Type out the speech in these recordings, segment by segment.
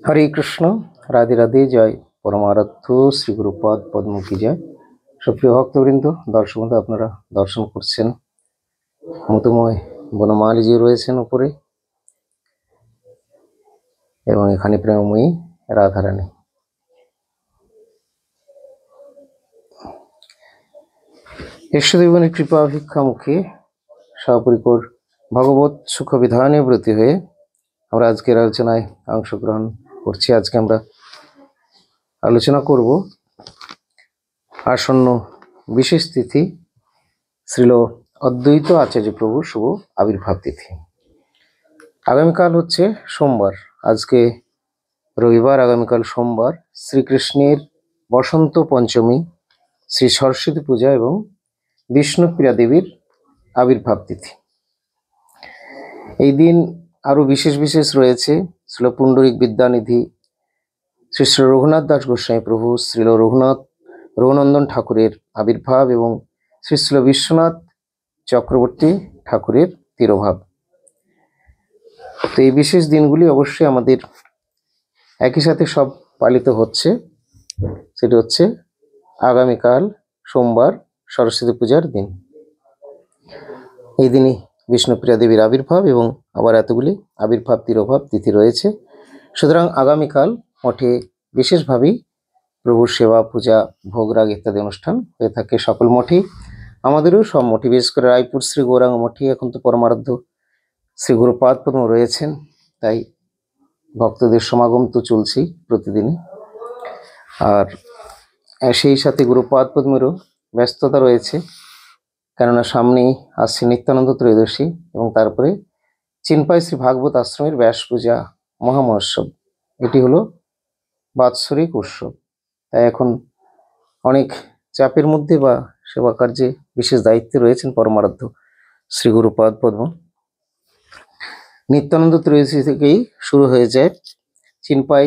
হরে কৃষ্ণ, রাধে রাধে, জয় পরমারাধ্য শ্রী গুরুপাদ পদ্ম কি জয়। সুপ্রিয় ভক্তবৃন্দ, দর্শক বন্ধু, আপনারা দর্শন করছেন মতুময় বনমালীজি রয়েছেন উপরে, এবং এখানে প্রেমময়ী রাধারানী। ঈশ্বরদেবনের কৃপা ভিক্ষা মুখে সপরিকর ভগবত সুখ বিধানে ব্রতী হয়ে আমরা আজকের আলোচনায় অংশগ্রহণ করছি। আজকে আমরা আলোচনা করব আসন্ন বিশেষ তিথি শ্রীল অদ্বৈত আচার্য প্রভু শুভ আবির্ভাব তিথি। আগামীকাল হচ্ছে সোমবার, আজকে রবিবার, আগামীকাল সোমবার শ্রীকৃষ্ণের বসন্ত পঞ্চমী, শ্রী সরস্বতী পূজা এবং বিষ্ণুপ্রিয়া দেবীর আবির্ভাব তিথি। এই দিন আরও বিশেষ বিশেষ রয়েছে। শ্রীল পুণ্ডরিক বিদ্যানিধি শ্রী শ্রী রঘুনাথ দাস গোস্বামী প্রভু, শ্রীল রঘুনন্দন ঠাকুরের আবির্ভাব এবং শ্রী শ্রীল বিশ্বনাথ চক্রবর্তী ঠাকুরের তিরোভাব। তো এই বিশেষ দিনগুলি অবশ্যই আমাদের একই সাথে সব পালিত হচ্ছে। সেটি হচ্ছে আগামীকাল সোমবার সরস্বতী পূজার দিন। এই দিনই বিষ্ণুপ্রিয়া দেবীর আবির্ভাব এবং আবার এতগুলি আবির্ভাব তিরোভাব তিথি রয়েছে। সুতরাং আগামীকাল মঠে বিশেষভাবেই প্রভুর সেবা, পূজা, ভোগরাগ ইত্যাদি অনুষ্ঠান হয়ে থাকে সকল মঠেই। আমাদেরও সব মঠে, বিশেষ করে রায়পুর শ্রী গৌরাঙ্গ মঠে এখন তো পরমারাধ্য শ্রী গুরুপাদ পদ্ম রয়েছেন, তাই ভক্তদের সমাগম তো চলছেই প্রতিদিনই। আর সেই সাথে গুরুপাদ পদ্মেরও ব্যস্ততা রয়েছে, কেননা সামনেই আসছে নিত্যানন্দ ত্রয়োদশী এবং তারপরে চিনপাই শ্রী ভাগবত আশ্রমের ব্যাস পূজা মহামহোৎসব। এটি হলো বাৎসরিক উৎসব, তাই এখন অনেক চাপের মধ্যে বা সেবা কার্যে বিশেষ দায়িত্বে রয়েছেন পরমারাধ্য শ্রী গুরুপাদ পদ্ম। নিত্যানন্দ ত্রয়োদশী থেকেই শুরু হয়ে যায় চিনপাই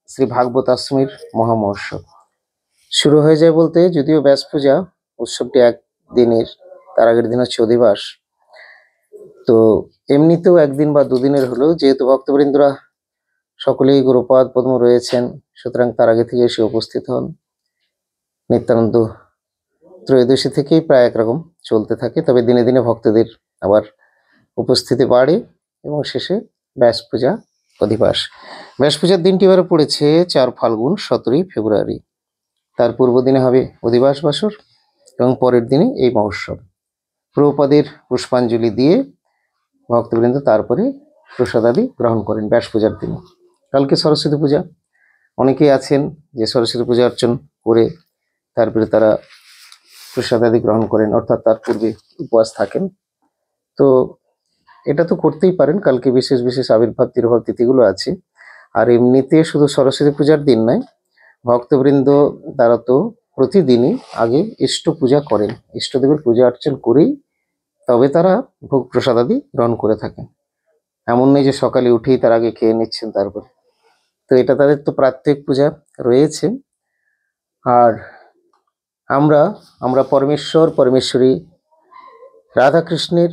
শ্রী ভাগবত আশ্রমের মহামহোৎসব। শুরু হয়ে যায় বলতে, যদিও ব্যাস পূজা উৎসবটি একদিনের, তার আগের দিন হচ্ছে অধিবাস, তো এমনিতেও একদিন বা দুদিনের হলেও যেহেতু ভক্তবৃন্দরা সকলেই গুরুপাদ পদ্ম রয়েছেন, সুতরাং তার আগে থেকে এসে উপস্থিত হন। নিত্যানন্দ ত্রয়োদশী থেকেই প্রায় একরকম চলতে থাকে, তবে দিনে দিনে ভক্তদের আবার উপস্থিতি বাড়ে এবং শেষে ব্যাস পূজা অধিবাস। ব্যাস পূজার দিনটি এবারে পড়েছে 4 ফাল্গুন 17 ফেব্রুয়ারি। তার পূর্ব দিনে হবে অধিবাস বাসর এবং পরের দিনে এই মহোৎসব। প্রভুপাদের পুষ্পাঞ্জলি দিয়ে ভক্তবৃন্দ তারপরে প্রসাদাদি গ্রহণ করেন ব্যাস পূজার দিনে। কালকে সরস্বতী পূজা, অনেকেই আছেন যে সরস্বতী পূজা অর্চন করে তারপরে তারা প্রসাদাদি গ্রহণ করেন, অর্থাৎ তার পূর্বে উপবাস থাকেন। তো এটা তো করতেই পারেন, কালকে বিশেষ বিশেষ আবির্ভাব তিরোভাব তিথিগুলো আছে। আর এমনিতে শুধু সরস্বতী পূজার দিন নয়, ভক্তবৃন্দ তারা তো প্রতিদিনই আগে ইষ্ট পূজা করেন, ইষ্টদেবের পূজা অর্চন করেই তবে তারা ভোগ প্রসাদাদি গ্রহণ করে থাকেন। এমন নেই যে সকালে উঠেই তার আগে খেয়ে নিচ্ছেন তারপরে। তো এটা তাদের তো প্রাত্যহিক পূজা রয়েছে। আর আমরা পরমেশ্বর পরমেশ্বরী রাধাকৃষ্ণের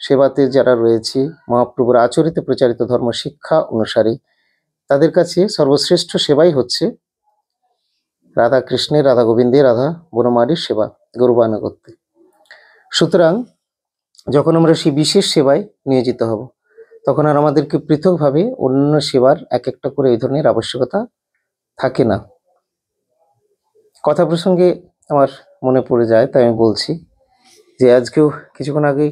সেবাতে যারা রয়েছি, মহাপ্রভুর আচরিত প্রচারিত ধর্ম শিক্ষা অনুসারী, তাদের কাছে সর্বশ্রেষ্ঠ সেবাই হচ্ছে রাধা কৃষ্ণের, রাধা গোবিন্দের, রাধা বনমালীর সেবা, গৌরবানুগত্যে। সুতরাং যখন আমরা সেই বিশেষ সেবায় নিয়োজিত হব, তখন আর আমাদেরকে পৃথকভাবে অন্য সেবার এক একটা করে এই ধরনের আবশ্যকতা থাকে না। কথা প্রসঙ্গে আমার মনে পড়ে যায়, তাই আমি বলছি যে আজকেও কিছুক্ষণ আগেই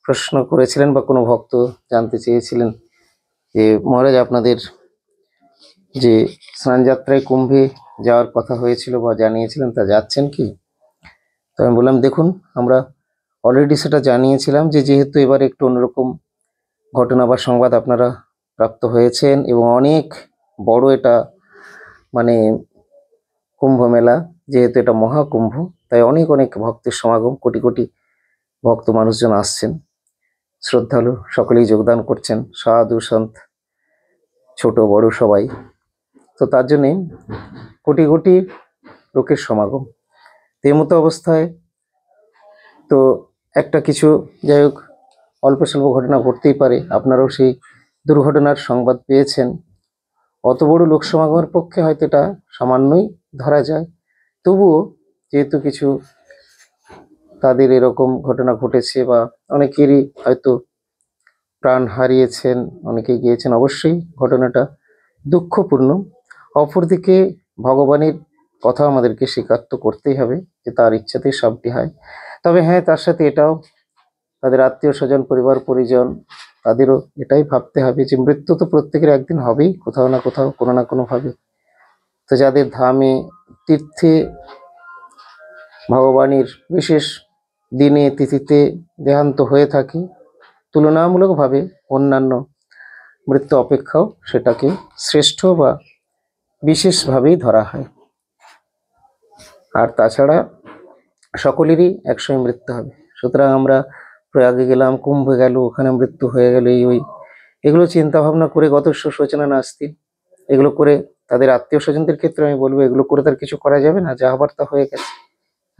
প্রশ্ন করেছিলেন বা কোনো ভক্ত জানতে চেয়েছিলেন যে মহারাজ, আপনাদের যে স্নানযাত্রায় কুম্ভে যাওয়ার কথা হয়েছিল বা জানিয়েছিলেন, তা যাচ্ছেন কি? তো আমি বললাম, দেখুন, আমরা অলরেডি সেটা জানিয়েছিলাম যে যেহেতু এবার একটু অন্যরকম ঘটনা বা সংবাদ আপনারা প্রাপ্ত হয়েছেন এবং অনেক বড় এটা মানে কুম্ভ মেলা, যেহেতু এটা মহাকুম্ভ, তাই অনেক অনেক ভক্তের সমাগম, কোটি কোটি ভক্ত মানুষজন আসছেন, শ্রদ্ধালু সকলেই যোগদান করছেন, সাধু সন্ত ছোট বড় সবাই। তো তার জন্যে কোটি কোটি লোকের সমাগম। এই মতো অবস্থায় তো একটা কিছু, যাই হোক, অল্প স্বল্প ঘটনা ঘটতেই পারে। আপনারাও সেই দুর্ঘটনার সংবাদ পেয়েছেন। অত বড় লোক সমাগমের পক্ষে হয়তো এটা সামান্যই ধরা যায়, তবুও যেহেতু কিছু তাদের এরকম ঘটনা ঘটেছে বা অনেকেরই হয়তো প্রাণ হারিয়েছেন, অনেকে গিয়েছেন, অবশ্যই ঘটনাটা দুঃখপূর্ণ। অপরদিকে ভগবানের কথা আমাদেরকে স্বীকার তো করতেই হবে যে তার ইচ্ছাতেই সবটি হয়। তবে হ্যাঁ, তার সাথে এটাও তাদের আত্মীয় স্বজন, পরিবার পরিজন, তাদেরও এটাই ভাবতে হবে যে মৃত্যু তো প্রত্যেকের একদিন হবেই, কোথাও না কোথাও, কোনো না কোনো ভাবে। তো যাদের ধামে তীর্থে ভগবানের বিশেষ দিনে তিথিতে দেহান্ত হয়ে থাকে, তুলনামূলকভাবে অন্যান্য মৃত্যু অপেক্ষাও সেটাকে শ্রেষ্ঠ বা বিশেষভাবেই ধরা হয়। আর তাছাড়া সকলেরই একসময় মৃত্যু হবে। সুতরাং আমরা প্রয়াগে গেলাম, কুম্ভে গেল, ওখানে মৃত্যু হয়ে গেল, এই ওই, এগুলো চিন্তা ভাবনা করে গতস্য শোচনা নাস্তি, এগুলো করে তাদের আত্মীয় স্বজনদের ক্ষেত্রে আমি বলবো এগুলো করে তার কিছু করা যাবে না, যা হবার তা হয়ে গেছে।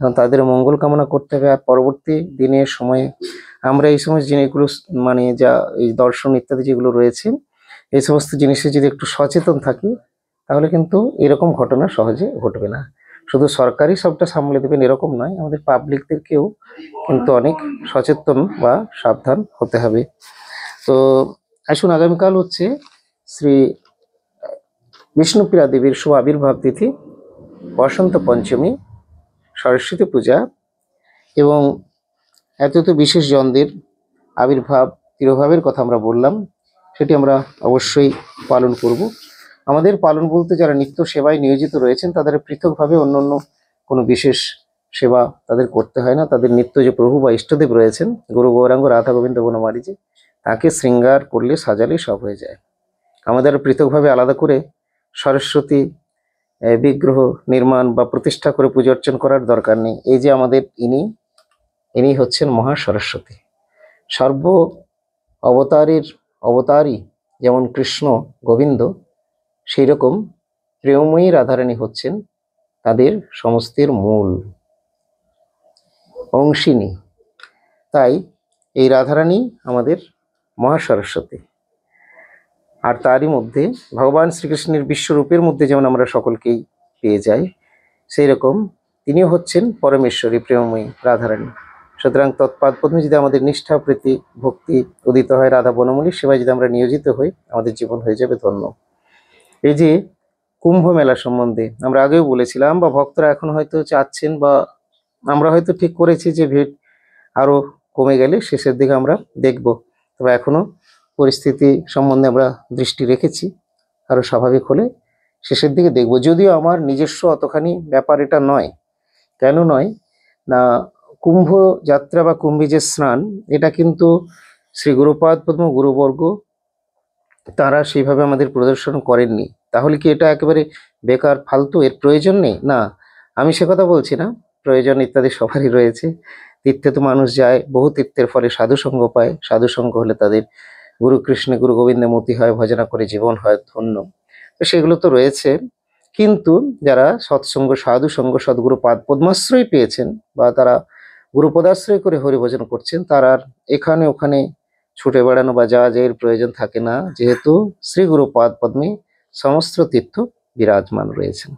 এখন তাদের মঙ্গল কামনা করতে হবে। আর পরবর্তী দিনের সময়ে আমরা এই সমস্ত জিনিসগুলো মানে যা এই দর্শন ইত্যাদি যেগুলো রয়েছে, এই সমস্ত জিনিসে যদি একটু সচেতন থাকি, তাহলে কিন্তু এরকম ঘটনা সহজে ঘটবে না। শুধু সরকারই সবটা সামলে দেবেন এরকম নয়, আমাদের পাবলিকদেরকেও কিন্তু অনেক সচেতন বা সাবধান হতে হবে। তো আসুন, আগামীকাল হচ্ছে শ্রী বিষ্ণুপ্রিয়া দেবীর শুভ আবির্ভাব তিথি, বসন্ত পঞ্চমী, সরস্বতী পূজা এবং এত বিশেষ জনদের আবির্ভাব তিরোভাবের কথা আমরা বললাম, সেটি আমরা অবশ্যই পালন করব। আমাদের পালন বলতে যারা নিত্য সেবায় নিয়োজিত রয়েছেন তাদের পৃথকভাবে অন্য অন্য কোনো বিশেষ সেবা তাদের করতে হয় না। তাদের নিত্য যে প্রভু বা ইষ্টদেব রয়েছেন, গুরু গৌরাঙ্গ রাধা গোবিন্দ বনমালীজি, তাকে শৃঙ্গার করলে সাজালে সব হয়ে যায়। আমাদের পৃথকভাবে আলাদা করে সরস্বতী বিগ্রহ নির্মাণ বা প্রতিষ্ঠা করে পুজো অর্চন করার দরকার নেই। এই যে আমাদের ইনি হচ্ছেন মহা সরস্বতী। সর্ব অবতারের অবতারই যেমন কৃষ্ণ গোবিন্দ, সেই রকম প্রেমময়ী রাধারানী হচ্ছেন তাদের সমস্তের মূল অংশিনী। তাই এই রাধারানী আমাদের মহা সরস্বতী। আর তারই মধ্যে ভগবান শ্রীকৃষ্ণের বিশ্বরূপের মধ্যে যেমন আমরা সকলকেই পেয়ে যাই, সেই রকম তিনিও হচ্ছেন পরমেশ্বরী প্রেমময়ী রাধারানী। সুতরাং তৎপাদ পদ্মে যদি আমাদের নিষ্ঠা, প্রীতি, ভক্তি উদিত হয়, রাধা বনমালীর সেবায় যদি আমরা নিয়োজিত হই, আমাদের জীবন হয়ে যাবে ধন্য। এই যে কুম্ভ মেলা সম্বন্ধে আমরা আগেও বলেছিলাম, বা ভক্তরা এখন হয়তো চাচ্ছেন, বা আমরা হয়তো ঠিক করেছি যে ভিড় আরো কমে গেলে শেষের দিকে আমরা দেখব। তবে এখনো পরিস্থিতি সম্বন্ধে আমরা দৃষ্টি রেখেছি, আরো স্বাভাবিক হলে শেষের দিকে দেখব। যদিও আমার নিজস্ব অতখানি ব্যাপার এটা নয়। কেন নয় না, কুম্ভ যাত্রা বা কুম্ভী যে স্নান, এটা কিন্তু শ্রী গুরুপাদ পদ্ম গুরুবর্গ তারা সেইভাবে আমাদের প্রদর্শন করেননি। তাহলে কি এটা একেবারে বেকার, ফালতু, এর প্রয়োজন নেই? না, আমি সে কথা বলছি না। প্রয়োজন ইত্যাদি সবারই রয়েছে। তীর্থে তো মানুষ যায়, বহু তীর্থের ফলে সাধু সঙ্গ পায়, সাধু সঙ্গ হলে তাদের গুরু কৃষ্ণে গুরু গোবিন্দে মতি হয়, ভজনা করে জীবন হয় ধন্য। তো সেগুলো তো রয়েছে, কিন্তু যারা সৎসঙ্গ, সাধু সঙ্গ, সদ্গুরু পাদ পদ্মাশ্রয় পেয়েছেন বা তারা গুরুপদাশ্রয় করে হরিভজন করছেন, তার আর এখানে ওখানে ছুটে বেড়ানো বা যাওয়া এর প্রয়োজন থাকে না, যেহেতু শ্রী গুরু পাদ পদ্মে সমস্ত তীর্থ বিরাজমান রয়েছেন।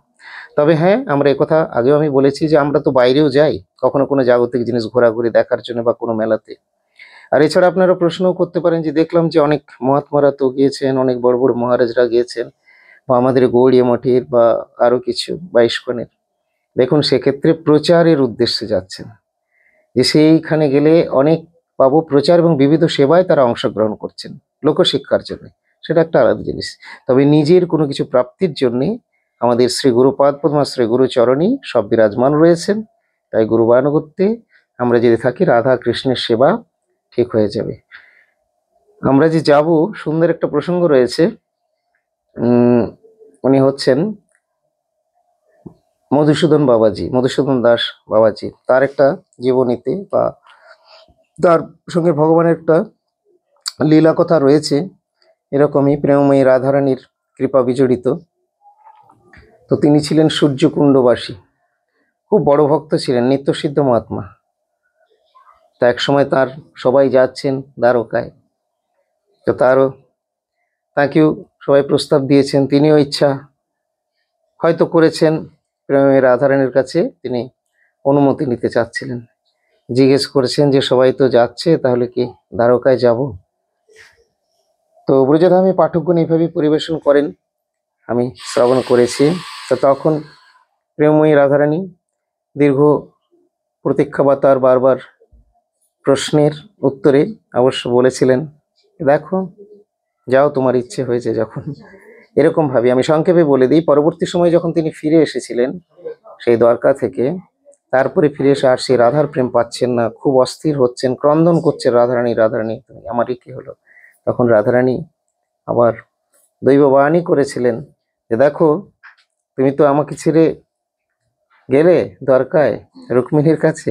তবে হ্যাঁ, আমরা একথা আগেও আমি বলেছি যে আমরা তো বাইরেও যাই কখনো কোনো জাগতিক জিনিস ঘোরাঘুরি দেখার জন্য বা কোনো মেলাতে। আর এছাড়া আপনারা প্রশ্নও করতে পারেন যে দেখলাম যে অনেক মহাত্মারা তো গিয়েছেন, অনেক বড় বড় মহারাজরা গিয়েছেন, বা আমাদের গৌড়িয়া মঠের বা আরো কিছু বা ইস্কনের। দেখুন, সেক্ষেত্রে প্রচারের উদ্দেশ্যে যাচ্ছেন, যে সেইখানে গেলে অনেক পাবো প্রচার এবং বিবিধ সেবায় তারা অংশগ্রহণ করছেন লোকশিক্ষার জন্য, সেটা একটা আলাদা জিনিস। তবে নিজের কোনো কিছু প্রাপ্তির জন্যে আমাদের শ্রী গুরুপাদ পদ্মাশ্রী গুরুচরণই সব বিরাজমান রয়েছেন। তাই গুরুবানুগত্যে আমরা যদি থাকি, রাধা কৃষ্ণের সেবা ঠিক হয়ে যাবে। আমরা যে যাব, সুন্দর একটা প্রসঙ্গ রয়েছে। উনি হচ্ছেন মধুসূদন বাবাজি, মধুসূদন দাস বাবাজি। তার একটা জীবনীতে বা তার সঙ্গে ভগবানের একটা লীলা কথা রয়েছে, এরকমই প্রেমময়ী রাধারানীর কৃপা বিজড়িত। তো তিনি ছিলেন সূর্যকুণ্ডবাসী, খুব বড় ভক্ত ছিলেন, নিত্যসিদ্ধ মহাত্মা। তা এক সময় সবাই যাচ্ছেন দ্বারকায়, তো তাকেও সবাই প্রস্তাব দিয়েছেন, তিনিও ইচ্ছা হয়তো করেছেন। রাধারানীর কাছে তিনি অনুমতি নিতে চাচ্ছিলেন, জিজ্ঞেস করেছেন যে সবাই তো যাচ্ছে, তাহলে কি দ্বারকায় যাব? তো ব্রজধামে পাঠকগণ এইভাবেই পরিবেশন করেন, আমি শ্রবণ করেছি। তো তখন প্রেমময়ী রাধারানী দীর্ঘ প্রতীক্ষা বা তার বারবার প্রশ্নের উত্তরে অবশ্য বলেছিলেন, দেখো যাও, তোমার ইচ্ছে হয়েছে যখন। এরকম ভাবে আমি সংক্ষেপে বলে দিই, পরবর্তী সময়ে যখন তিনি ফিরে এসেছিলেন সেই দ্বারকা থেকে, তারপরে ফিরে এসে আর সেই রাধার প্রেম পাচ্ছেন না, খুব অস্থির হচ্ছেন, ক্রন্দন করছেন, রাধারানী রাধারানী তুমি আমারই কি হলো? তখন রাধারানী আবার দৈববাণী করেছিলেন যে দেখো, তুমি তো আমাকে ছেড়ে গেলে দ্বারকায় রুক্মিণীর কাছে,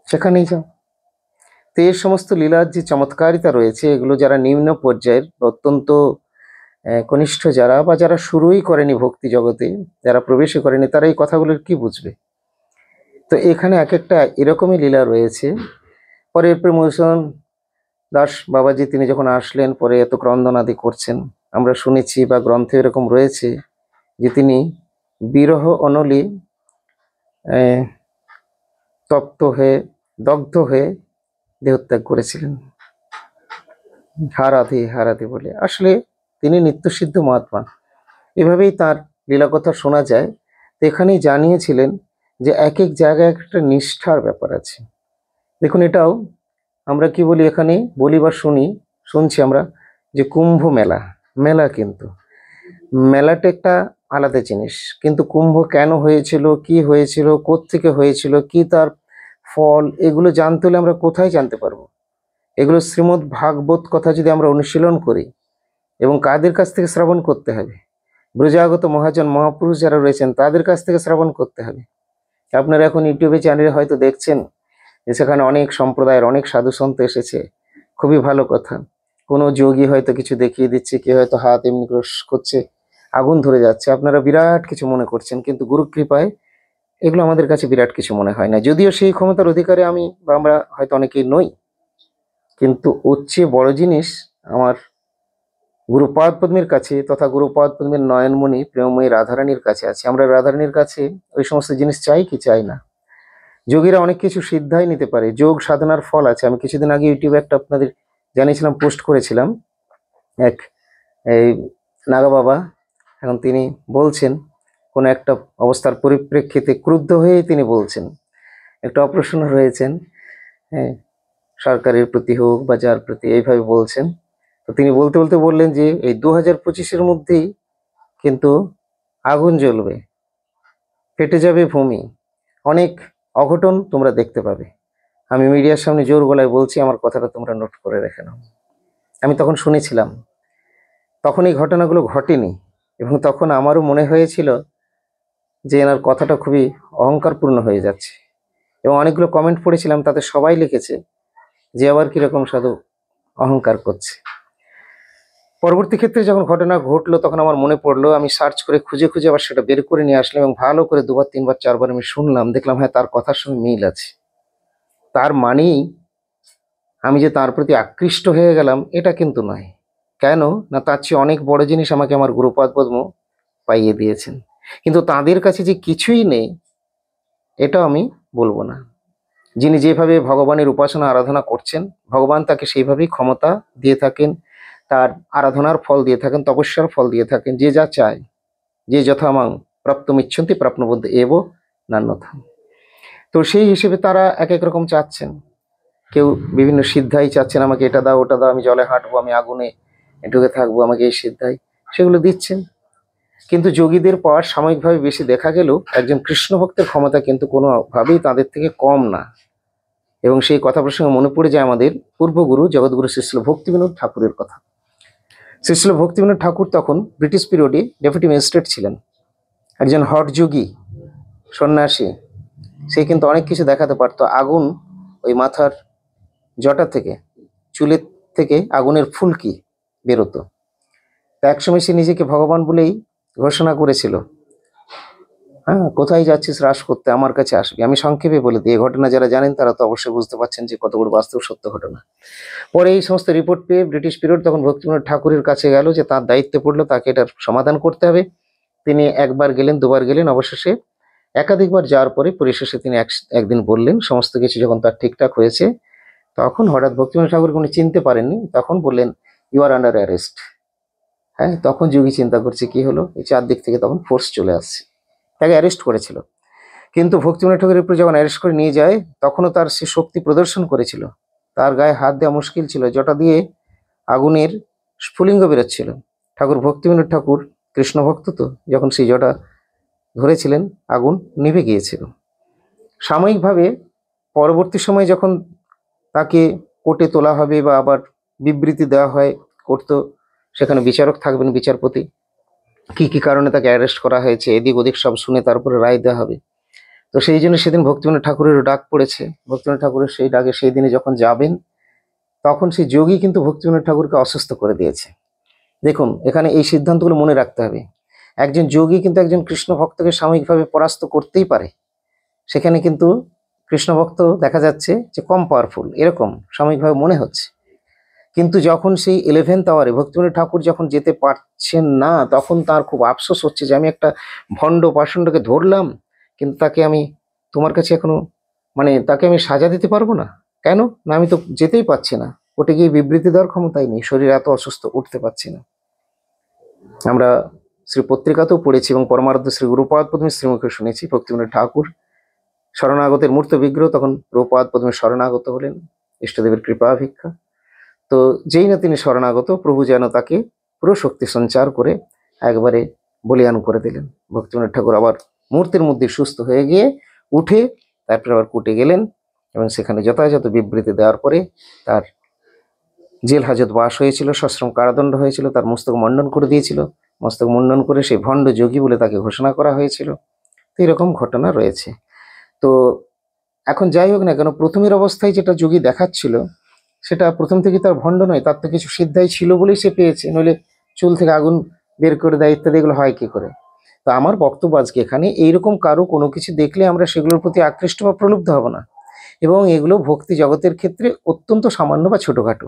সেখানেই যাও। তো এই সমস্ত লীলার যে চমৎকারিতা রয়েছে, এগুলো যারা নিম্ন পর্যায়ের অত্যন্ত কনিষ্ঠ যারা, বা যারা শুরুই করেনি ভক্তি জগতে, যারা প্রবেশই করেনি, তারা এই কথাগুলোর কি বুঝবে? তো এখানে এক একটা এরকমই লীলা রয়েছে। পরে এরপরে মধুসূদন দাস বাবাজি তিনি যখন আসলেন, পরে এত ক্রন্দন আদি করছেন, আমরা শুনেছি বা গ্রন্থে এরকম রয়েছে যে তিনি বিরহ অনলে তপ্ত হয়ে, দগ্ধ হয়ে দেহত্যাগ করেছিলেন, হারাধে হারাধে বলে। আসলে তিনি নিত্যসিদ্ধ মহাত্মা, এভাবেই তার লীলাকথা শোনা যায়। তো এখানেই জানিয়েছিলেন যে এক এক জায়গায় একটা নিষ্ঠার ব্যাপার আছে। দেখুন, এটাও আমরা কি বলি, এখানে বলি বা শুনছি আমরা যে কুম্ভ মেলা, মেলা কিন্তু মেলাটা একটা আলাদা জিনিস, কিন্তু কুম্ভ কেন হয়েছিল, কি হয়েছিল, কোত্থেকে হয়েছিল, কি তার ফল, এগুলো জানতে হলে আমরা কোথায় জানতে পারবো? এগুলো শ্রীমদ্ ভাগবত কথা যদি আমরা অনুশীলন করি, এবং কাদের কাছ থেকে শ্রবণ করতে হবে? ব্রজাগত মহাজন মহাপুরুষ যারা রয়েছেন তাদের কাছ থেকে শ্রবণ করতে হবে। আপনারা এখন ইউটিউবে চ্যানেলে হয়তো দেখছেন যে সেখানে অনেক সম্প্রদায়ের অনেক সাধু সন্ত এসেছে, খুবই ভালো কথা। কোনো যোগী হয়তো কিছু দেখিয়ে দিচ্ছে, কেউ হয়তো হাত এমনি করছে, আগুন ধরে যাচ্ছে, আপনারা বিরাট কিছু মনে করছেন, কিন্তু গুরু কৃপায় এগুলো আমাদের কাছে বিরাট কিছু মনে হয় না। যদিও সেই ক্ষমতার অধিকারে আমি বা আমরা হয়তো অনেকেই নই, কিন্তু উচ্চে বড় জিনিস আমার গুরুপাদ পদ্মের কাছে, তথা গুরুপাদ পদ্মের নয়নমণি প্রেমময়ী রাধারানীর কাছে আছে। আমরা রাধারানীর কাছে ওই সমস্ত জিনিস চাই কি চাই না? যোগীরা অনেক কিছু সিদ্ধাই নিতে পারে, যোগ সাধনার ফল আছে। আমি কিছুদিন আগে ইউটিউবে একটা আপনাদের জানিয়েছিলাম, পোস্ট করেছিলাম, এক এই নাগা বাবা, এখন তিনি বলছেন কোনো একটা অবস্থার পরিপ্রেক্ষিতে ক্রুদ্ধ হয়ে তিনি বলছেন, একটু অপ্রসন্ন রয়েছেন, হ্যাঁ, সরকারের প্রতি হোক বা যার প্রতি, এইভাবে বলছেন। তো তিনি বলতে বলতে বললেন যে এই 2025-এর মধ্যেই কিন্তু আগুন জ্বলবে, ফেটে যাবে ভূমি, অনেক অঘটন তোমরা দেখতে পাবে। আমি মিডিয়ার সামনে জোর গলায় বলছি, আমার কথাটা তোমরা নোট করে রেখে নাও। আমি তখন শুনেছিলাম, তখন এই ঘটনাগুলো ঘটেনি, এবং তখন আমারও মনে হয়েছিল যে এনার কথাটা খুবই অহংকারপূর্ণ হয়ে যাচ্ছে। এবং অনেকগুলো কমেন্ট পড়েছিলাম, তাতে সবাই লিখেছে যে আবার কিরকম সাধু অহংকার করছে। পরবর্তী ক্ষেত্রে যখন ঘটনা ঘটলো, তখন আমার মনে পড়লো, আমি সার্চ করে খুঁজে খুঁজে আবার সেটা বের করে নিয়ে আসলাম, এবং ভালো করে 2বার 3বার 4বার আমি শুনলাম, দেখলাম হ্যাঁ, তার কথার সঙ্গে মিল আছে। তার মানেই আমি যে তার প্রতি আকৃষ্ট হয়ে গেলাম এটা কিন্তু নয়। কেন না, তার চেয়ে অনেক বড় জিনিস আমাকে আমার গুরুপাদ পদ্ম পাইয়ে দিয়েছেন। কিন্তু তাদের কাছে যে কিছুই নেই এটাও আমি বলবো না। যিনি যেভাবে ভগবানের উপাসনা আরাধনা করছেন, ভগবান তাকে সেইভাবেই ক্ষমতা দিয়ে থাকেন, তার আরাধনার ফল দিয়ে থাকেন, তপস্যার ফল দিয়ে থাকেন। যে যা চায়, যে যথামাং প্রাপ্তমিচ্ছন্তি প্রাপ্নবদ্ধ এব নান্যথা। তো সেই হিসেবে তারা এক এক রকম চাচ্ছেন। কেউ বিভিন্ন সিদ্ধাই চাচ্ছেন, আমাকে এটা দাও ওটা দাও, আমি জলে হাঁটবো, আমি আগুনে ঢুকে থাকবো, আমাকে এই সিদ্ধাই, সেগুলো দিচ্ছেন। কিন্তু যোগীদের পাওয়ার সাময়িকভাবে বেশি দেখা গেলেও একজন কৃষ্ণ ভক্তের ক্ষমতা কিন্তু কোনোভাবেই তাদের থেকে কম না। এবং সেই কথা প্রসঙ্গে মনে পড়ে যায় আমাদের পূর্বগুরু জগৎগুরু শ্রীশিল ভক্তিবিনোদ ঠাকুরের কথা। শ্রীশিল ভক্তিবিনোদ ঠাকুর তখন ব্রিটিশ পিরিয়ডে ডেপুটি ম্যাজিস্ট্রেট ছিলেন, একজন হট যোগী সন্ন্যাসী। সে কিন্তু অনেক কিছু দেখাতে পারতো। আগুন ওই মাথার জটা থেকে, চুলের থেকে আগুনের ফুলকি বেরোতো। তা একসময় সে নিজেকে ভগবান বলেই ঘোষণা করেছিল, হ্যাঁ, কোথায় যাচ্ছিস হ্রাস করতে, আমার কাছে আসবি। আমি সংক্ষেপে বলে দিই, এই ঘটনা যারা জানেন তারা তো অবশ্যই বুঝতে পারছেন যে কত বড় বাস্তব সত্য ঘটনা। পরে এই সমস্ত রিপোর্ট পেয়ে ব্রিটিশ পিরিয়ড তখন ভক্তিবিনোদ ঠাকুরের কাছে গেল যে তার দায়িত্বে পড়লো, তাকে এটার সমাধান করতে হবে। তিনি একবার গেলেন, দুবার গেলেন, অবশেষে একাধিকবার যাওয়ার পরে পরিশেষে তিনি একদিন বললেন, সমস্ত কিছু যখন তার ঠিকঠাক হয়েছে, তখন হঠাৎ ভক্তিবিনোদ ঠাকুরকে উনি চিনতে পারেননি, তখন বললেন, ইউ আর আন্ডার অ্যারেস্ট। হ্যাঁ, তখন যোগী চিন্তা করছে কি হলো, এই চারদিক থেকে তখন ফোর্স চলে আসছে, তাকে অ্যারেস্ট করেছিল। কিন্তু ভক্তিবিনোদ ঠাকুরের উপর যখন অ্যারেস্ট করে নিয়ে যায়, তখনও তার সে শক্তি প্রদর্শন করেছিল, তার গায়ে হাত দেওয়া মুশকিল ছিল, যেটা দিয়ে আগুনের স্ফুলিঙ্গ বেরোচ্ছিল। ঠাকুর ভক্তিবিনোদ ঠাকুর কৃষ্ণ ভক্ত, তো যখন সেই জটা ধরেছিলেন আগুন নিভে গিয়েছিল। সাময়িকভাবে পরবর্তী সময়ে যখন তাকে কোর্টে তোলা হবে বা আবার বিবৃতি দেওয়া হয়, কোর্ট তো সেখানে বিচারক থাকবেন, বিচারপতি, কি কি কারণে তাকে অ্যারেস্ট করা হয়েছে এদিক ওদিক সব শুনে তারপরে রায় দেওয়া হবে। তো সেই জন্য সেদিন ভক্তিবিনোদ ঠাকুরের ডাক পড়েছে। ভক্তিবিনোদ ঠাকুরের সেই ডাকে সেই দিনে যখন যাবেন, তখন সেই যোগী কিন্তু ভক্তিবিনোদ ঠাকুরকে অসুস্থ করে দিয়েছে। দেখুন, এখানে এই সিদ্ধান্তগুলো মনে রাখতে হবে। একজন যোগী কিন্তু একজন কৃষ্ণ ভক্তকে সাময়িকভাবে পরাস্ত করতেই পারে, সেখানে কিন্তু কৃষ্ণ ভক্ত দেখা যাচ্ছে যে কম পাওয়ারফুল, এরকম সাময়িকভাবে মনে হচ্ছে। কিন্তু যখন সেই 11th আওয়ারে ভক্তিবিনোদ ঠাকুর যখন যেতে পারছেন না, তখন তার খুব আফসোস হচ্ছে যে আমি একটা ভণ্ড পাষণ্ডকে ধরলাম, কিন্তু তাকে আমি তোমার কাছে এখনো তাকে আমি সাজা দিতে পারবো না। কেন না, আমি তো যেতেই পারছি না, ওটা গিয়ে বিবৃতি দেওয়ার ক্ষমতাই নেই, শরীর এত অসুস্থ, উঠতে পারছি না। আমরা শ্রী পত্রিকাতেও পড়েছি এবং পরমারাধ্য শ্রী গুরুপাদ পদ্মে শ্রীমুখে শুনেছি, ভক্তিবিনোদ ঠাকুর শরণাগতের মূর্ত বিগ্রহ, তখন রূপপাদ পদ্মে শরণাগত হলেন, ইষ্টদেবের কৃপা ভিক্ষা। তো যেই না তিনি শরণাগত, প্রভু যেন তাকে পুরো শক্তি সঞ্চার করে একবারে বলিয়ান করে দিলেন। ভক্তিবিনোদ ঠাকুর আবার মুহূর্তের মধ্যে সুস্থ হয়ে গিয়ে উঠে তারপরে আবার কোর্টে গেলেন এবং সেখানে যথাযথ বিবৃতি দেওয়ার পরে তার জেল হাজত বাস হয়েছিল, সশ্রম কারাদণ্ড হয়েছিল, তার মস্তক মণ্ডন করে দিয়েছিল, মস্তক মুন্ডন করে সেই ভণ্ড যোগী বলে তাকে ঘোষণা করা হয়েছিল। তো এরকম ঘটনা রয়েছে। তো এখন যাই হোক না কেন, প্রথমের অবস্থায় যেটা যোগী দেখাচ্ছিল সেটা প্রথম থেকে তার ভণ্ড নয়, তার তো কিছু সিদ্ধাই ছিল বলেই সে পেয়েছে, নইলে চুল থেকে আগুন বের করে দেয় ইত্যাদি, এগুলো হয় কি করে। তো আমার বক্তব্য আজকে এখানে, এইরকম কারো কোনো কিছু দেখলে আমরা সেগুলোর প্রতি আকৃষ্ট বা প্রলুব্ধ হব না, এবং এগুলো ভক্তি জগতের ক্ষেত্রে অত্যন্ত সামান্য বা ছোটখাটো।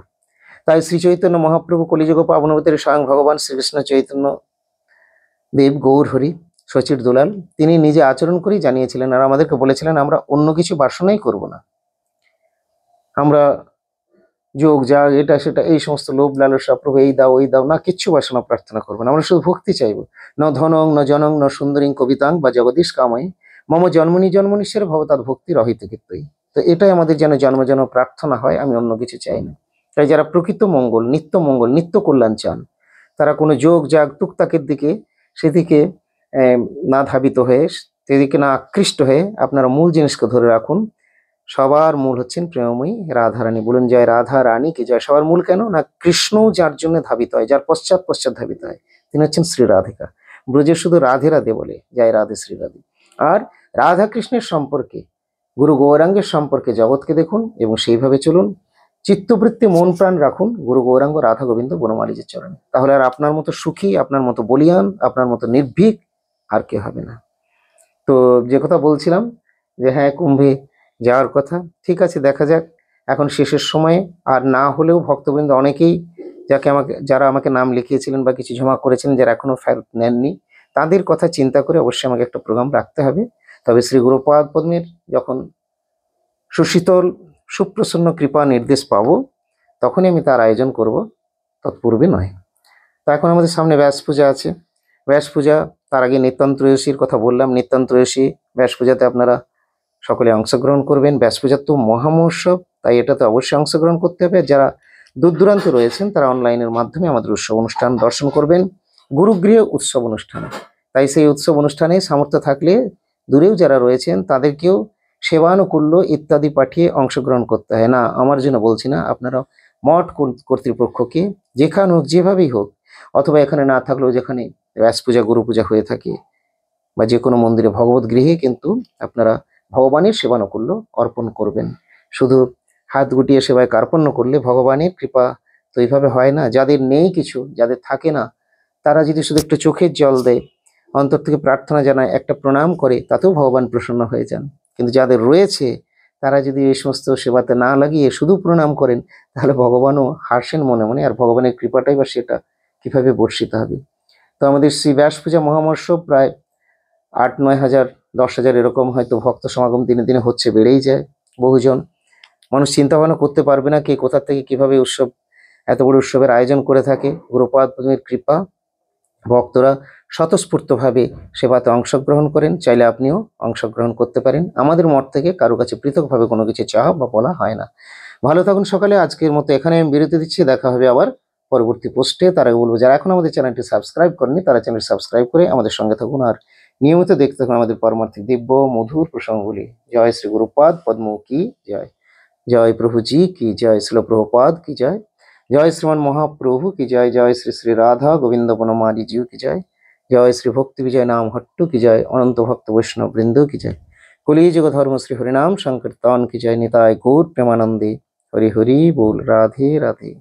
তাই শ্রী চৈতন্য মহাপ্রভু কলিযুগ পাবনবতের স্বয়ং ভগবান শ্রীকৃষ্ণ চৈতন্য দেব গৌর হরি শচীর দুলাল, তিনি নিজে আচরণ করেই জানিয়েছিলেন আর আমাদেরকে বলেছিলেন, আমরা অন্য কিছু বাসনাই করব না। আমরা যোগ যাগ এটা সেটা এই সমস্ত লোভ লালসা, প্রভু এই দাও ওই দাও না, কিচ্ছু বাসনা প্রার্থনা করবো না, আমরা শুধু ভক্তি চাইবো। ন ধনং ন জনং ন সুন্দরী কবিতাং বা জগদীশ কাময় মম জন্মনি জন্মনীশ্বর ভবতাৎ ভক্তি রহিত কীর্তই। তো এটাই আমাদের যেন জন্ম জন্ম প্রার্থনা হয়, আমি অন্য কিছু চাই না। তাই যারা প্রকৃত মঙ্গল, নিত্য কল্যাণ চান, তারা কোনো যোগ জাগ টুকটাকের দিকে সেদিকে না ধাবিত হয়ে, সেদিকে না আকৃষ্ট হয়ে আপনারা মূল জিনিসকে ধরে রাখুন। সবার মূল হচ্ছেন প্রেমময়ী রাধারানী। বলুন জয় রাধা রানী কি জয়। সবার মূল কেন না, কৃষ্ণ যার জন্য ধাবিত হয়, যার পশ্চাৎ ধাবিত হয়, তিনি হচ্ছেন শ্রী রাধিকা। ব্রজে শুধু রাধে রাধে বলে, জয় রাধে শ্রী রাধে। আর রাধা কৃষ্ণের সম্পর্কে, গুরু গৌরাঙ্গের সম্পর্কে জগৎকে দেখুন এবং সেইভাবে চলুন। চিত্তবৃত্তি মন প্রাণ রাখুন গুরু গৌরাঙ্গ রাধা গোবিন্দ বনমালীজির চরণে। তাহলে আর আপনার মতো সুখী, আপনার মতো বলিয়ান, আপনার মতো নির্ভীক আর কে হবে না। তো যে কথা বলছিলাম যে হ্যাঁ, কুম্ভে যাওয়ার কথা, ঠিক আছে, দেখা যাক। এখন শেষের সময়ে আর না হলেও ভক্তবৃন্দ অনেকেই যারা আমাকে নাম লিখিয়েছিলেন বা কিছু জমা করেছিলেন, যারা এখনো ফেরত নেননি, তাদের কথা চিন্তা করে অবশ্যই আমাকে একটা প্রোগ্রাম রাখতে হবে। তবে শ্রী গুরুপাদ পদ্মের যখন সুশীতল সুপ্রসন্ন কৃপা নির্দেশ পাবো, তখনই আমি তার আয়োজন করব, তৎপূর্বে নয়। তো এখন আমাদের সামনে ব্যাস পূজা আছে। ব্যাস পূজা, তার আগে নিত্যান্ত্রয়সীর কথা বললাম। নিত্যান্ত্রয়সী ব্যাস পূজাতে আপনারা সকলে অংশগ্রহণ করবেন। ব্যাস পূজার তো মহামহোৎসব, তাই এটাতে অবশ্যই অংশগ্রহণ করতে হবে। যারা দূর দূরান্তে রয়েছেন তারা অনলাইনের মাধ্যমে আমাদের উৎসব অনুষ্ঠান দর্শন করবেন, গুরুগৃহে উৎসব অনুষ্ঠান। তাই সেই উৎসব অনুষ্ঠানে সামর্থ্য থাকলে দূরেও যারা রয়েছেন তাদেরকেও সেবানুকূল্য ইত্যাদি পাঠিয়ে অংশগ্রহণ করতে হয় না। আমার জন্য বলছি না, আপনারা মঠ কর্তৃপক্ষকে যেখানে হোক, যেভাবেই হোক, অথবা এখানে না থাকলেও যেখানে ব্যাস পূজা গুরু পূজা হয়ে থাকে বা যে কোনো মন্দিরে ভগবত গৃহে কিন্তু আপনারা ভগবানের সেবানুকূল্য অর্পণ করবেন। শুধু হাত গুটিয়ে সেবায় কার্পণ্য করলে ভগবানের কৃপা তো এইভাবে হয় না। যাদের নেই কিছু, যাদের থাকে না, তারা যদি শুধু একটু চোখের জল দেয়, অন্তর থেকে প্রার্থনা জানায়, একটা প্রণাম করে, তাতেও ভগবান প্রসন্ন হয়ে যান। কিন্তু যাদের রয়েছে তারা যদি এই সমস্ত সেবাতে না লাগিয়ে শুধু প্রণাম করেন, তাহলে ভগবানও হাসেন মনে মনে, আর ভগবানের কৃপাটাই বা সেটা কিভাবে বর্ষিত হবে। তো আমাদের শ্রী ব্যাস পূজা মহামহোৎসব প্রায় 8-9 হাজার 10 হাজার এরকম হয়তো ভক্ত সমাগম দিনে দিনে হচ্ছে, বেড়েই যায় বহুজন। মানুষ চিন্তা ভাবনা করতে পারবে না কে কোথা থেকে কিভাবে উৎসব, এত বড় উৎসবের আয়োজন করে থাকে। গুরুপাদ পদ্মের কৃপা, ভক্তরা স্বতঃস্ফূর্তভাবে সেবাতে অংশগ্রহণ করেন। চাইলে আপনিও অংশগ্রহণ করতে পারেন। আমাদের মঠ থেকে কারো কাছে পৃথকভাবে কোনো কিছু চাওয়া বা বলা হয় না। ভালো থাকুন সকালে। আজকের মতো এখানে আমি বিরতি দিচ্ছি। দেখা হবে আবার পরবর্তী পোস্টে। তার আগে বলবো, যারা এখন আমাদের চ্যানেলটি সাবস্ক্রাইব করেনি তারা চ্যানেল সাবস্ক্রাইব করে আমাদের সঙ্গে থাকুন, আর নিয়মিত দেখতে থাকুন আমাদের পারমার্থিক দিব্য মধুর প্রসঙ্গগুলি। জয় শ্রী গুরুপাদ পদ্ম কি জয়। জয় প্রভু জি কি জয়। শিল প্রভুপাদ কি জয়। জয় শ্রীমান মহাপ্রভু কি জয়। জয় শ্রী শ্রী রাধা গোবিন্দ বনমালী জিউ কি জয়। জয় শ্রী ভক্তি বিজয় নাম হট্টু কি জয়। অনন্ত ভক্ত বৈষ্ণব বৃন্দ কি জয়। কলিযুগ ধর্ম শ্রী হরিনাম সংকীর্তন কি জয়। নিতাই গৌর প্রেমানন্দে হরি হরি बोल। রাধে রাধে।